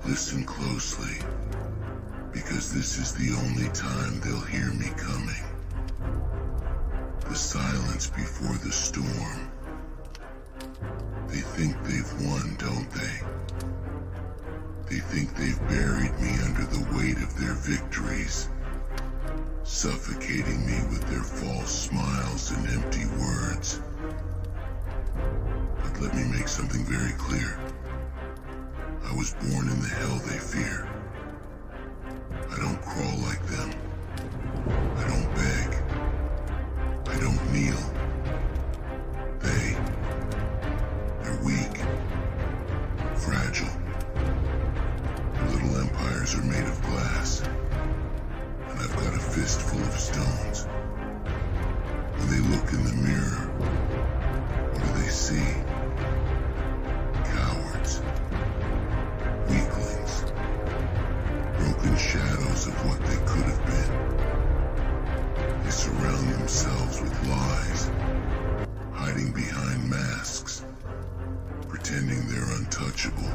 Listen closely, because this is the only time they'll hear me coming. The silence before the storm. They think they've won, don't they? They think they've buried me under the weight of their victories, suffocating me with their false smiles and empty words. But let me make something very clear. I was born in the hell they fear. I don't crawl like them. I don't beg. I don't kneel. They're weak, fragile. Their little empires are made of glass, and I've got a fistful of stones. When they look in the mirror, what do they see? Cowards, weaklings, broken shadows of what they could have been. They surround themselves with lies, hiding behind masks, pretending they're untouchable.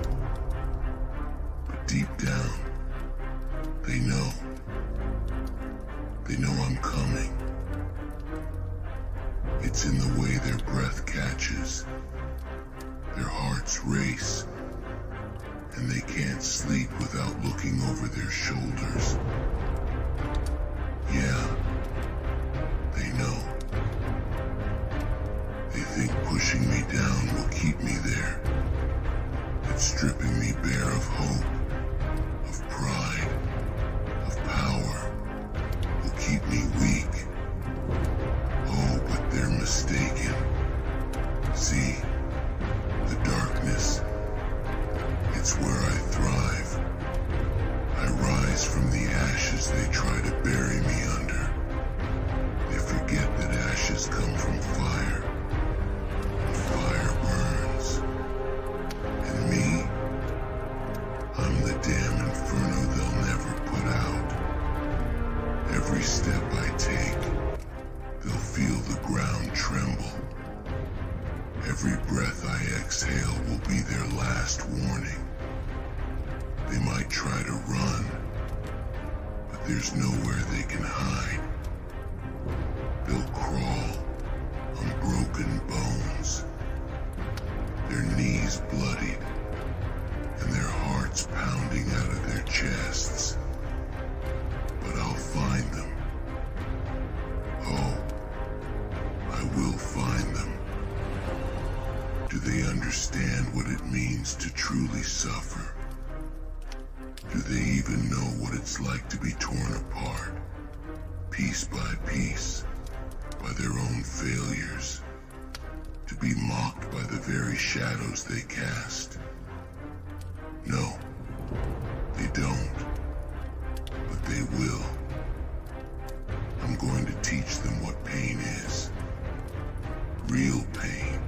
But deep down, they know. They know I'm coming. It's in the way their breath catches. Their hearts race, and they can't sleep without looking over their shoulders. Yeah, they know. They think pushing me down will keep me there. That stripping me bare of hope, of pride, of power, will keep me weak. Oh, but they're mistaken. See, the darkness, it's where I thrive. I rise from the ashes they try to bury me under. They forget that ashes come from fire. And fire burns. And me, I'm the damn inferno they'll never put out. Every step I take, they'll feel the ground tremble. Every breath I exhale will be their last warning. They might try to run, but there's nowhere they can hide. They'll crawl on broken bones, their knees bloodied, and their hearts pounding out of their chests. But I'll find them. Oh, I will find them. Do they understand what it means to truly suffer? Do they even know what it's like to be torn apart, piece by piece, by their own failures? To be mocked by the very shadows they cast? No, they don't. But they will. I'm going to teach them what pain is. Real pain.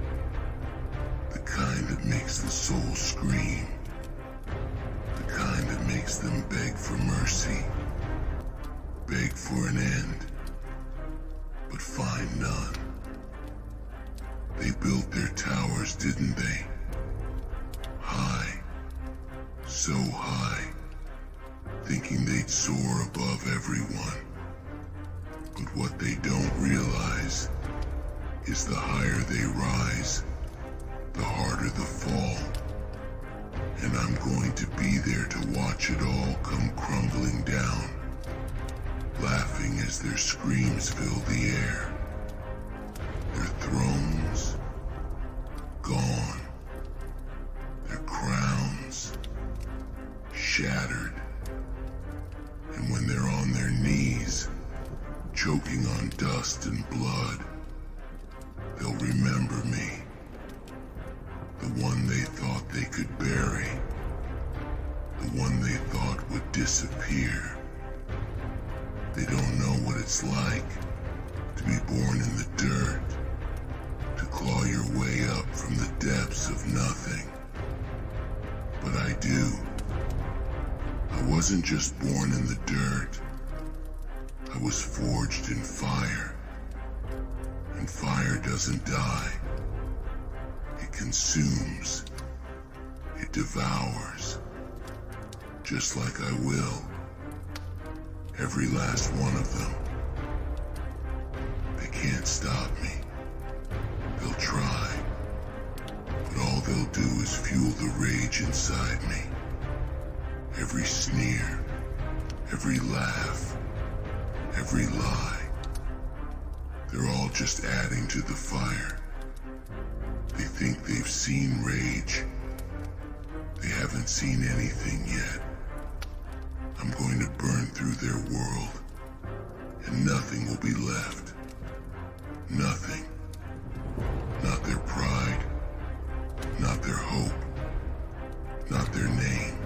The kind that makes the soul scream. The kind that makes them beg for mercy. Beg for an end, but find none. They built their towers, didn't they? High, so high, thinking they'd soar above everyone. But what they don't realize is the higher they rise, the harder the fall. And I'm going to be there to watch it all come crumbling down, laughing as their screams fill the air. Their thrones, gone. Their crowns, shattered. And when they're on their knees, choking on dust and blood, they'll remember me. The one they thought they could bury. The one they thought would disappear. They don't know what it's like to be born in the dirt, to claw your way up from the depths of nothing. But I do. I wasn't just born in the dirt. I was forged in fire. And fire doesn't die. It consumes. It devours. just like I will. Every last one of them. They can't stop me. They'll try, but all they'll do is fuel the rage inside me. Every sneer, every laugh, every lie. They're all just adding to the fire. They think they've seen rage. They haven't seen anything yet. I'm going to burn through their world, and nothing will be left. Nothing. Not their pride, not their hope, not their name.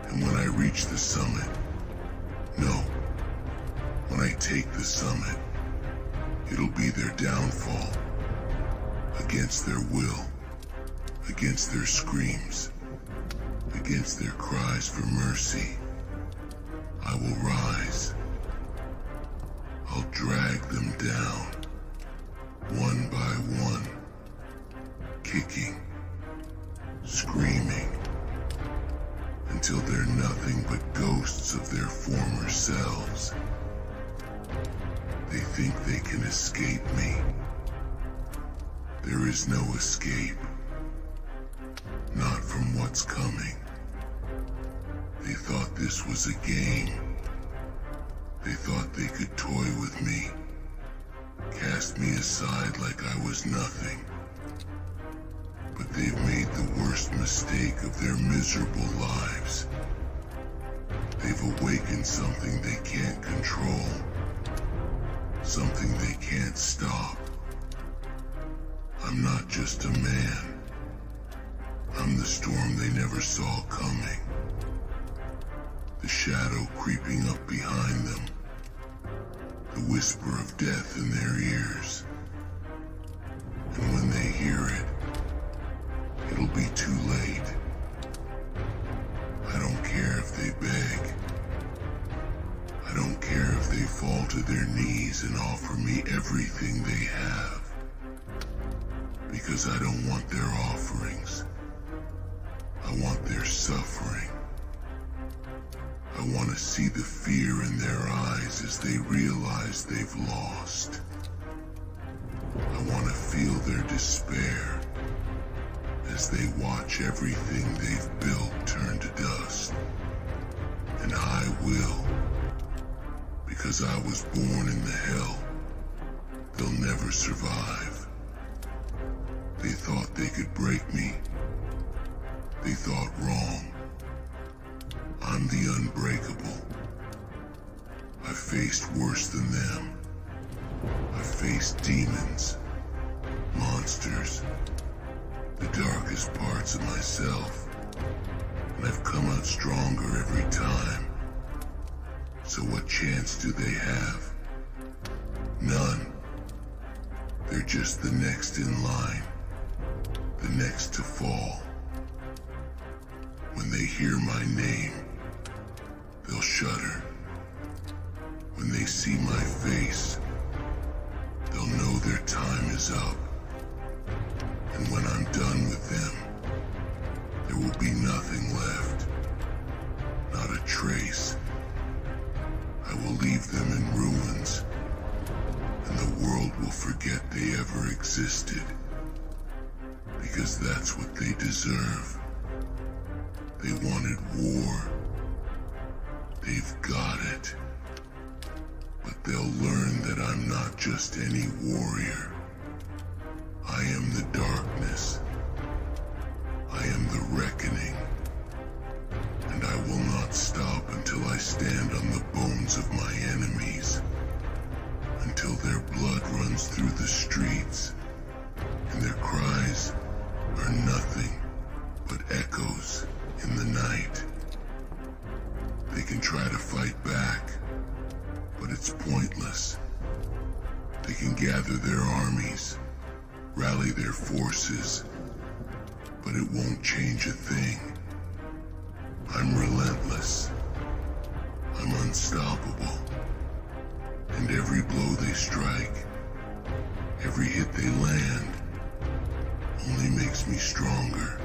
And when I reach the summit, no, when I take the summit, it'll be their downfall, against their will, against their screams, against their cries for mercy. I will rise. I'll drag them down, one by one, kicking, screaming, until they're nothing but ghosts of their former selves. They think they can escape me. There is no escape, not from what's coming. They thought this was a game. They thought they could toy with me, cast me aside like I was nothing. But they've made the worst mistake of their miserable lives. They've awakened something they can't control, something they can't stop. I'm not just a man. I'm the storm they never saw coming. The shadow creeping up behind them. The whisper of death in their ears. And when they hear it, it'll be too late. I don't care if they beg. I don't care if they fall to their knees and offer me everything they have. Because I don't want their offerings. I want their suffering. I want to see the fear in their eyes as they realize they've lost. I want to feel their despair as they watch everything they've built turn to dust. And I will, because I was born in the hell they'll never survive. They thought they could break me. They thought wrong. I'm the unbreakable. I faced worse than them. I faced demons, monsters, the darkest parts of myself, and I've come out stronger every time. So what chance do they have? None. They're just the next in line, the next to fall. When they hear my name, they'll shudder. When they see my face, they'll know their time is up. And when I'm done with them, there will be nothing left. Not a trace. I will leave them in ruins, and the world will forget they ever existed. Because that's what they deserve. They wanted war. They've got it. But they'll learn that I'm not just any warrior. I am the darkness. I am the reckoning. And I will not stop until I stand on the bones of my enemies. Until their blood runs through the streets, and their cries are nothing but echoes in the night. They can try to fight back, but it's pointless. They can gather their armies, rally their forces, but it won't change a thing. I'm relentless. I'm unstoppable. And every blow they strike, every hit they land, only makes me stronger.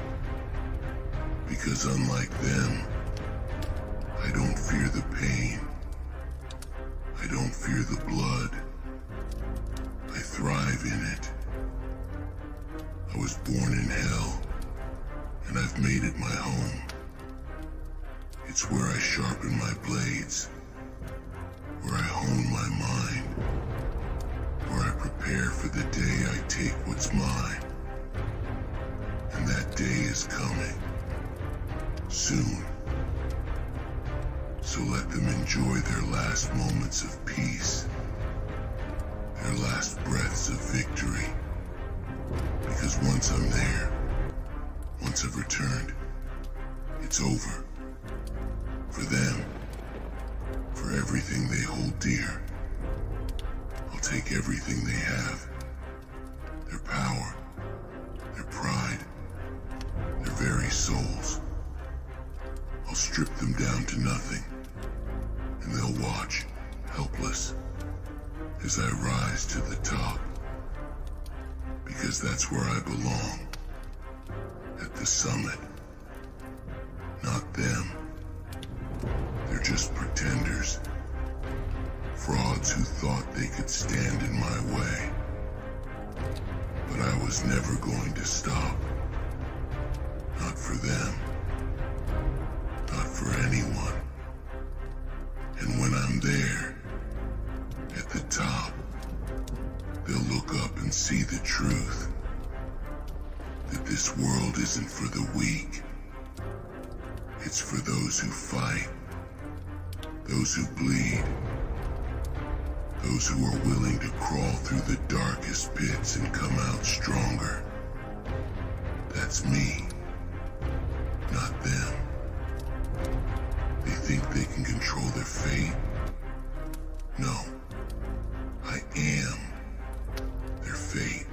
Because unlike them, I don't fear the pain. I don't fear the blood. I thrive in it. I was born in hell, and I've made it my home. It's where I sharpen my blades, where I hone my mind, where I prepare for the day I take what's mine. And that day is coming, soon. So let them enjoy their last moments of peace, their last breaths of victory. Because once I'm there, once I've returned, it's over. For them, for everything they hold dear. I'll take everything they have, their power, their pride, their very souls. I'll strip them down to nothing, and they'll watch, helpless, as I rise to the top. Because that's where I belong, at the summit. Not them. They're just pretenders, frauds who thought they could stand in my way. But I was never going to stop. Not for them. Not for anyone. And when I'm there, at the top, they'll look up and see the truth. That this world isn't for the weak. It's for those who fight. Those who bleed. Those who are willing to crawl through the darkest pits and come out stronger. That's me, not them. They think they can control their fate? No, I am their fate,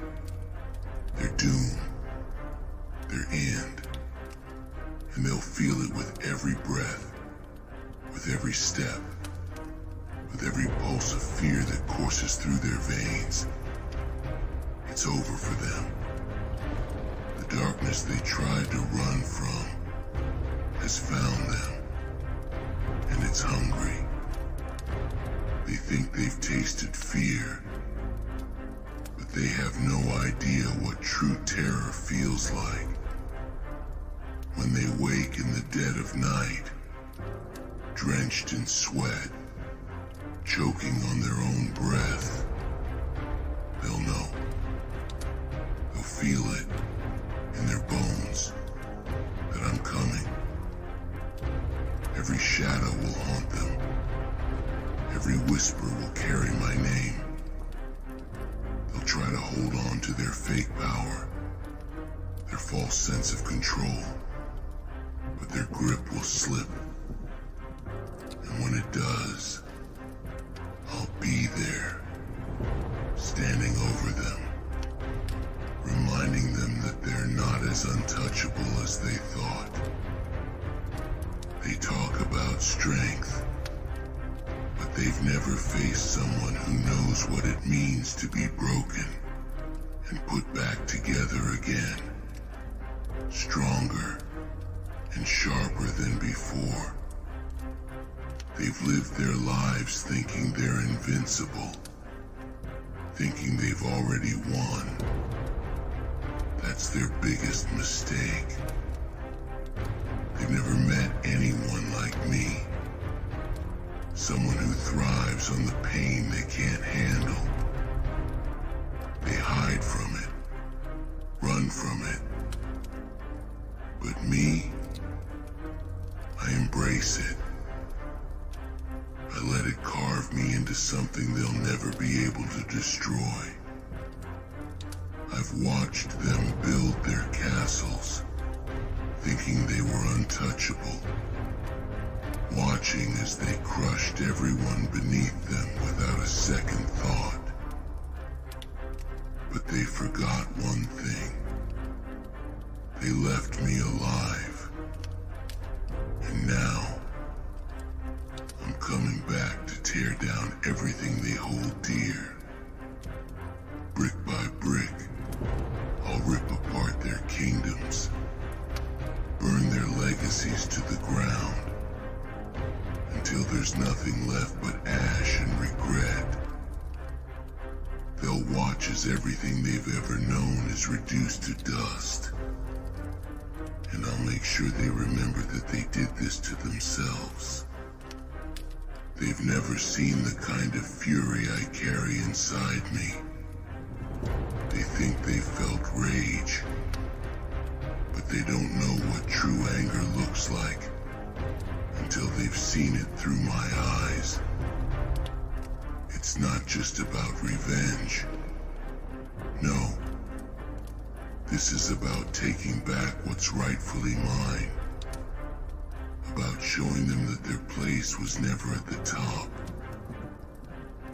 their doom, their end. And they'll feel it with every breath, with every step, with every pulse of fear that courses through their veins. It's over for them. The darkness they tried to run from has found them, and it's hungry. They think they've tasted fear, but they have no idea what true terror feels like. When they wake in the dead of night, drenched in sweat, choking on their own breath, they'll know. They'll feel it in their bones that I'm coming. Every shadow will haunt them. Every whisper will carry my name. They'll try to hold on to their fake power, their false sense of control, but their grip will slip. And when it does, I'll be there, standing over them, reminding them that they're not as untouchable as they thought. They talk about strength, but they've never faced someone who knows what it means to be broken and put back together again, stronger and sharper than before. They've lived their lives thinking they're invincible, thinking they've already won. That's their biggest mistake. They've never met anyone like me. Someone who thrives on the pain they can't handle. They hide from it, run from it. But me, I embrace it. I let it carve me into something they'll never be able to destroy. I've watched them build their castles, thinking they were untouchable, watching as they crushed everyone beneath them without a second thought. But they forgot one thing. They left me alive. And now, I'm coming back to tear down everything they hold dear. Brick by brick, I'll rip apart their kingdoms, burn their legacies to the ground, until there's nothing left but ash and regret. They'll watch as everything they've ever known is reduced to dust. And I'll make sure they remember that they did this to themselves. They've never seen the kind of fury I carry inside me. They think they felt rage, but they don't know what true anger looks like until they've seen it through my eyes. It's not just about revenge. No. This is about taking back what's rightfully mine. About showing them that their place was never at the top.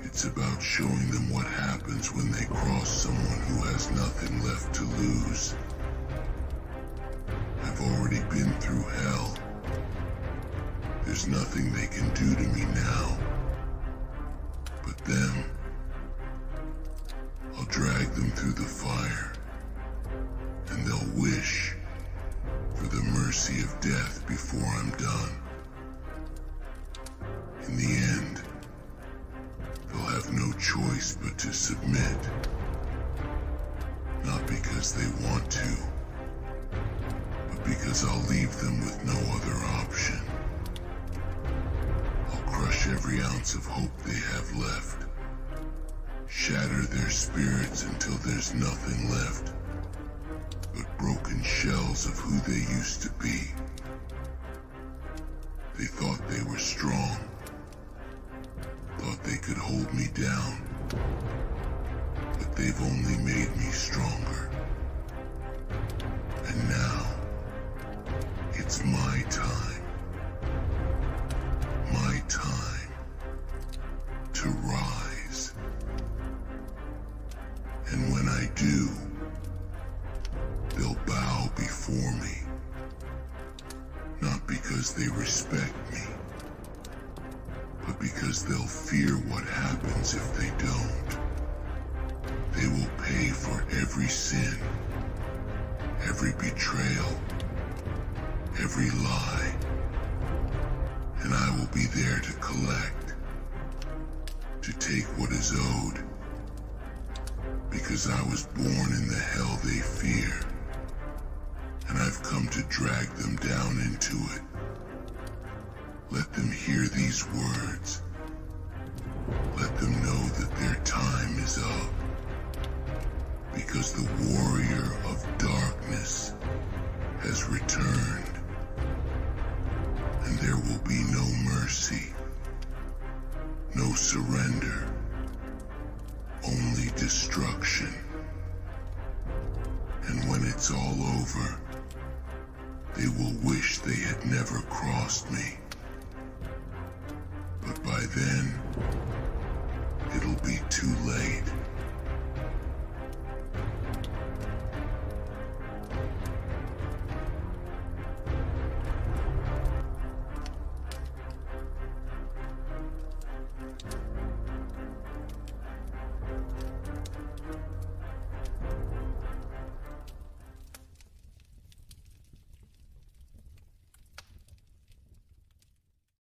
It's about showing them what happens when they cross someone who has nothing left to lose. I've already been through hell. There's nothing they can do to me now. But them, I'll drag them through the fire, and they'll wish for the mercy of death before I'm done. In the end, they'll have no choice but to submit. Not because they want to, but because I'll leave them with no other option. I'll crush every ounce of hope they have left. Shatter their spirits until there's nothing left but broken shells of who they used to be. They thought they were strong, thought they could hold me down, but they've only made me stronger. And now, it's my time to rise. And when I do, they'll bow before me, not because they respect me, but because they'll fear what happens if they don't. They will pay for every sin, every betrayal, every lie, and I will be there to collect, to take what is owed, because I was born in the hell they fear, and I've come to drag them down into it. Let them hear these words. Let them know that their time is up, because the warrior of darkness has returned, and there will be no mercy, no surrender, only destruction. And when it's all over, they will wish they had never crossed me. But by then, it'll be too late.